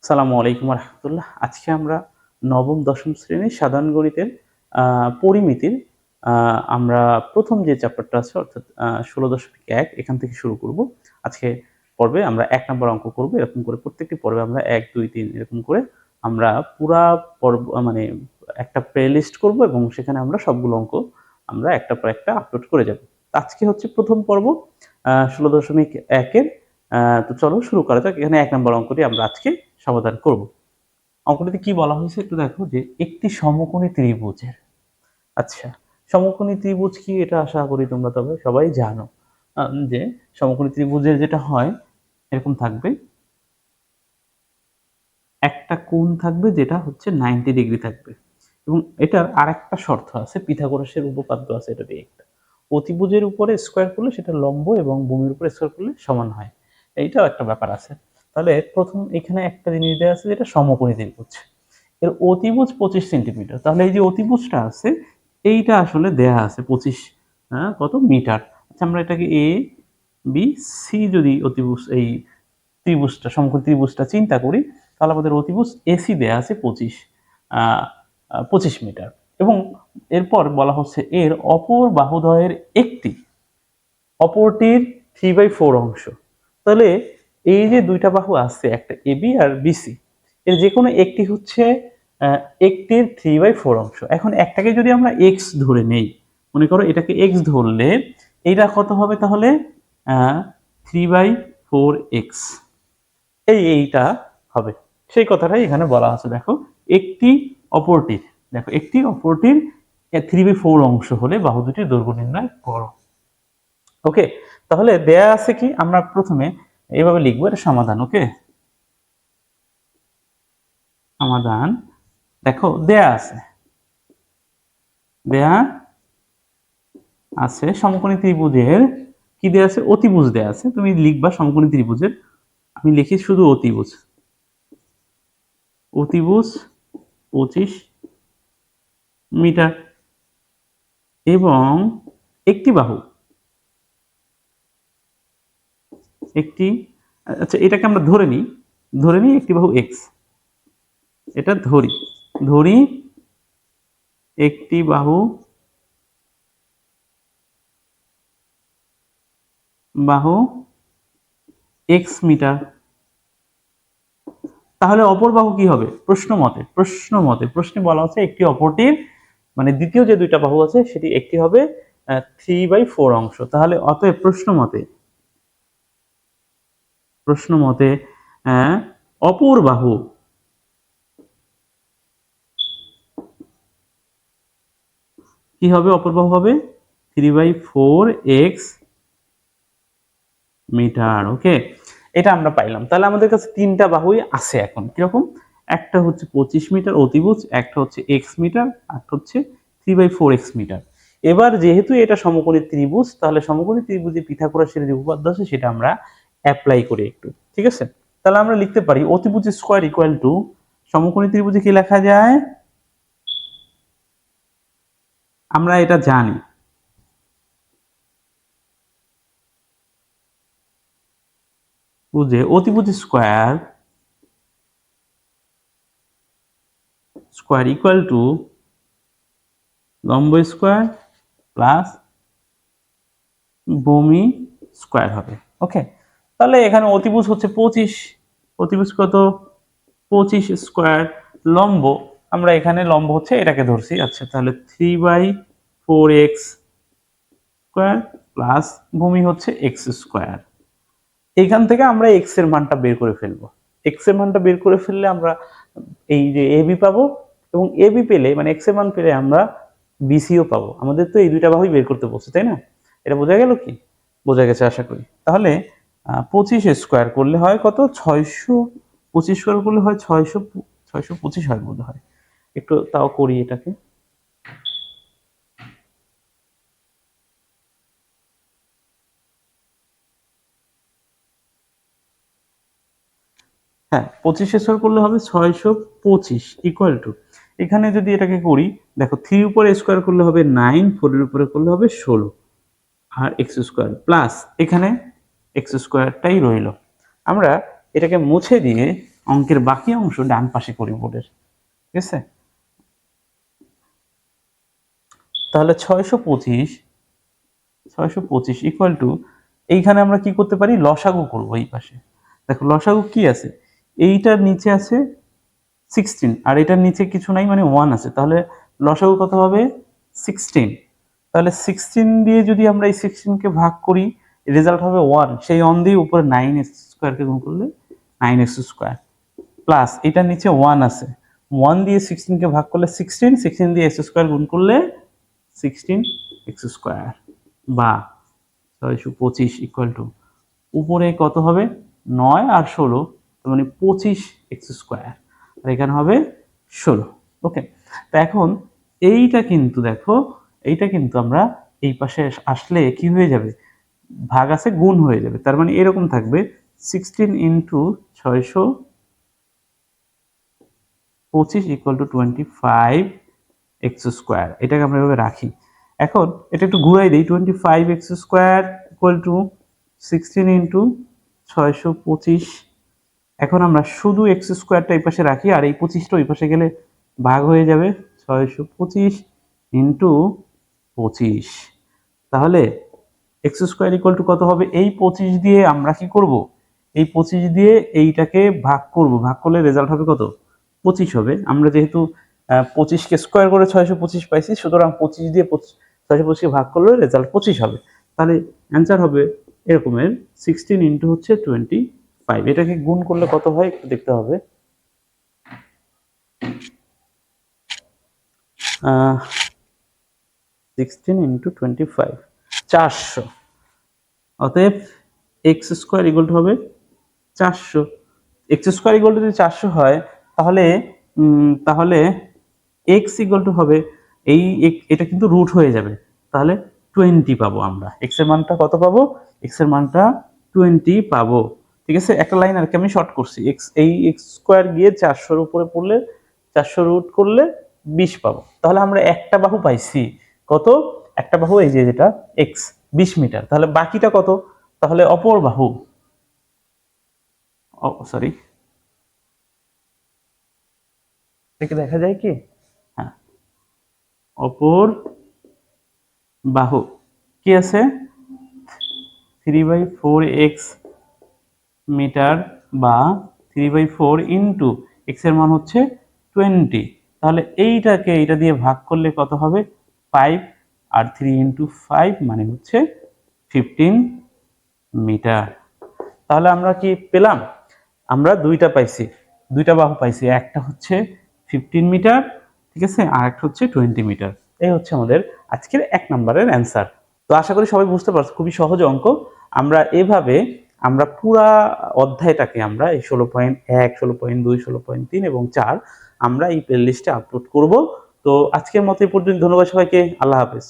আসসালামু আলাইকুম রহমতুল্লাহ। আজকে আমরা নবম দশম শ্রেণীর সাধারণ গণিতের পরিমিতির আমরা প্রথম যে চ্যাপ্টারটা আছে অর্থাৎ ১৬.১ এখান থেকে শুরু করব। আজকে পর্বে আমরা ১ নম্বর অঙ্ক করব। এরকম করে প্রত্যেকটি পর্বে আমরা ১, ২, ৩ এরকম করে আমরা পুরা পর্ব মানে একটা প্লে লিস্ট করব এবং সেখানে আমরা সবগুলো অঙ্ক আমরা একটার পর একটা আপলোড করে যাব। আজকে হচ্ছে প্রথম পর্ব ১৬.১ এর। তো চলো শুরু করা যাক। এখানে ১ নম্বর অঙ্কটি আমরা আজকে সমাধান করব। অঙ্কটিতে কি বলা হয়েছে একটু দেখো যে একটি সমকোণী ত্রিভুজের। আচ্ছা, সমকোণী ত্রিভুজ কি এটা আশা করি তোমরা তবে সবাই জানো। যে সমকোণী ত্রিভুজের যেটা হয় এরকম থাকবে, একটা কোণ থাকবে যেটা হচ্ছে 90 ডিগ্রি থাকবে এবং এটার আরেকটা শর্ত আছে, পিথাগোরাসের উপপাদ্য আছে এটা দিয়ে। একটা অতিভুজের উপরে স্কয়ার করলে সেটা লম্ব এবং ভূমির উপরে স্কয়ার করলে সমান হয়, এইটাও একটা ব্যাপার আছে। তাহলে প্রথম এখানে একটা জিনিস দেওয়া আছে যেটা সমকোণী ত্রিভুজ, এর অতিভুজ 25 সেন্টিমিটার। তাহলে এই যে অতিভুজটা আছে এইটা আসলে দেয়া আছে 25 কত মিটার। আচ্ছা, আমরা এটাকে এ বি সি যদি অতিভুজ এই ত্রিভুজটা সমকোণী ত্রিভুজটা চিন্তা করি, তাহলে আমাদের অতিভুজ এসি দেয়া আছে 25 মিটার এবং এরপর বলা হচ্ছে এর অপর বাহুদ্বয়ের একটি অপরটির 3/4 অংশ। তাহলে এই যে দুইটা বাহু আছে, একটা এবি আর বিসি, এর যে কোনো একটি হচ্ছে একটির 3/4 অংশ। এখন একটাকে যদি আমরা এক্স ধরে নেই, মনে করো এটাকে এক্স ধরলে এইটা কত হবে তাহলে 3/4x, এইটা হবে। সেই কথাটাই এখানে বলা আছে। দেখো একটি অপরটির, দেখো একটি অপরটির 3/4 অংশ হলে বাহু দুটির দৈর্ঘ্য নির্ণয় করো। ওকে, তাহলে দেয়া আছে কি, আমরা প্রথমে এইভাবে লিখবো, এটা সমাধান। ওকে, সমাধান দেখো দেয়া আছে সমকোণী ত্রিভুজের কি দেয়া আছে, অতিভুজ দেয়া আছে। তুমি লিখবা সমকোণী ত্রিভুজের, আমি লিখি শুধু অতিভুজ। 25 মিটার এবং একটি বাহু, একটি, আচ্ছা এটাকে আমরা ধরে নিই একটি বাহু এক্স, এটা ধরি একটি বাহু এক্স মিটার। তাহলে অপর বাহু কি হবে? প্রশ্নে বলা হচ্ছে একটি অপরটির, মানে দ্বিতীয় যে দুইটা বাহু আছে সেটি একটি হবে 3/4 অংশ। তাহলে অতএব প্রশ্ন মতে অপর বাহু কি হবে? অপর বাহু হবে 3/4x মিটার। ওকে, এটা আমরা পাইলাম। তাহলে আমাদের কাছে তিনটা বাহুই আছে এখন। কিরকম? একটা হচ্ছে 25 মিটার অতিভুজ, একটা হচ্ছে এক্স মিটার, আর হচ্ছে 3/4x মিটার। এবার যেহেতু এটা সমকোণী ত্রিভুজ, তাহলে সমকোণী ত্রিভুজে পিথাগোরাসের যে উপপাদ্য আছে সেটা আমরা অ্যাপ্লাই করি একটু। ঠিক আছে, তাহলে আমরা লিখতে পারি অতিভুজ স্কয়ার ইকুয়াল টু, সমকোণী ত্রিভুজে কি লেখা যায় আমরা এটা জানি, বুঝে অতিভুজ স্কয়ার ইকুয়াল টু লম্ব স্কয়ার প্লাস ভূমি স্কয়ার হবে। ওকে, তাহলে এখানে অতিভুজ হচ্ছে 25, অতিভুজ কত 25 স্কয়ার, লম্ব আমরা এখানে লম্ব হচ্ছে এটাকে ধরছি। আচ্ছা, তাহলে 3/4x স্কয়ার প্লাস ভূমি হচ্ছে x স্কয়ার। এখান থেকে আমরা x এর মানটা বের করে ফেলবো। x এর মানটা বের করে ফেললে আমরা এই যে ab পাবো এবং ab পেলে মানে x এর মান পেলে আমরা bc ও পাবো। আমাদের তো এই দুইটা বাহুই বের করতে বলছে, তাই না? এটা বোঝা গেল কি? বোঝা গেছে আশা করি। তাহলে 25 স্কয়ার করলে হয় কত? 625 স্কয়ার করলে হয় 625 হয় বোধ হয়। একটু তাও করি এটাকে। হ্যাঁ, 25 স্কয়ার করলে হবে 625 ইকুয়াল টু, এখানে যদি এটাকে করি দেখো 3 উপরে স্কয়ার করলে হবে 9, 4 এর উপরে করলে হবে 16 আর x স্কয়ার প্লাস এখানে x স্কয়ারটাই রইল। আমরা এটাকে মুছে দিয়ে অঙ্কের বাকি অংশ ডান পাশে করি বোর্ডের, ঠিক আছে। তাহলে 625 ইকুয়াল টু, এইখানে আমরা কি করতে পারি, লসাগু করব। এই পাশে দেখো লসাগু কি আছে, এইটার নিচে আছে 16 আর এটার নিচে কিছু নাই, মানে 1 আছে, তাহলে লসাগু কত হবে 16। তাহলে 16 দিয়ে যদি আমরা এই 16 কে ভাগ করি, রেজাল্ট হবে 1, সেই 1 দিয়ে উপরে 9x স্কয়ার কে গুণ করলে 9x স্কয়ার, প্লাস এটার নিচে 1 আছে, 1 দিয়ে 16 কে ভাগ করলে 16, 16 দিয়ে x স্কয়ার গুণ করলে 16x স্কয়ার, বা 625 ইকুয়াল টু, উপরে কত হবে 9 আর 16, মানে 25x স্কয়ার, আর এখানে হবে 16। ওকে, তো এখন এইটা কিন্তু দেখো, এইটা কিন্তু আমরা এই পাশে আসলে কি হয়ে যাবে, ভাগ আছে গুণ হয়ে যাবে, তার মানে এরকম থাকবে 16 into 625 equal to 25x square. এটাকে আমরা এভাবে রাখি। এখন এটা একটু ঘুরাই দিই, 25x square equal to 16 into 625। এখন আমরা শুধু এক্স স্কোয়ারটা এই পাশে রাখি, আর এই 25টা ওই পাশে গেলে ভাগ হয়ে যাবে 625 ইন্টু 25। তাহলে এক্স স্কোয়ার ইকুয়াল টু কত হবে, এই 25 দিয়ে আমরা কি করব, এই 25 দিয়ে এইটাকে ভাগ করব, ভাগ করলে রেজাল্ট হবে কত 25 হবে। আমরা যেহেতু 25কে স্কোয়ার করে 625 পাইছি, সুতরাং 25 দিয়ে 625কে ভাগ করলে রেজাল্ট 25 হবে। তাহলে অ্যান্সার হবে এরকমের 16 ইন্টু হচ্ছে 25। এটাকে গুণ করলে কত হয় একটু দেখতে হবে। 16 ইন্টু 25 400। অতএব এক্স স্কোয়ার ইকুয়াল টু হবে 400। এক্স স্কোয়ার ইকুয়াল টু যদি 400 হয়, তাহলে তাহলে এক্স ইকুয়াল টু হবে, এই এটা কিন্তু রুট হয়ে যাবে, তাহলে 20 পাবো আমরা। এক্স এর মানটা কত পাবো, এক্স এর মানটা 20 পাবো। ঠিক আছে, একটা লাইন আর কি আমি শর্ট করছি, এক্স এই এক্স স্কোয়ার গিয়ে 400-র উপরে পড়লে 400 রুট করলে 20 পাবো। তাহলে আমরা একটা বাহু পাইছি, কত, একটা বাহু এই যে যেটা এক্স 20 মিটার, তাহলে বাকিটা কত, তাহলে অপর বাহু, সরি দেখে দেখা যায় কি, হ্যাঁ, অপর বাহু কি আছে 3/4x মিটার, বা 3/4 ইন্টু এক্স এর মান হচ্ছে 20। তাহলে এইটাকে এইটা দিয়ে ভাগ করলে কত হবে 5, আর 3 ইন্টু 5 মানে হচ্ছে 15 মিটার। তাহলে আমরা কি পেলাম, আমরা দুইটা পাইছি, দুইটা বাহু পাইছি, একটা হচ্ছে 15 মিটার, ঠিক আছে, আর একটা হচ্ছে 20 মিটার। এই হচ্ছে আমাদের আজকের 1 নম্বরের অ্যান্সার। তো আশা করি সবাই বুঝতে পারছো, খুবই সহজ অঙ্ক। আমরা এভাবে আমরা পুরা অধ্যায়টাকে আমরা এই 16.1, 16.2, 16.3 এবং 4 আমরা এই প্লে লিস্টে আপলোড করব। তো আজকের মতো এই পর্যন্ত, ধন্যবাদ সবাইকে, আল্লাহ হাফেজ।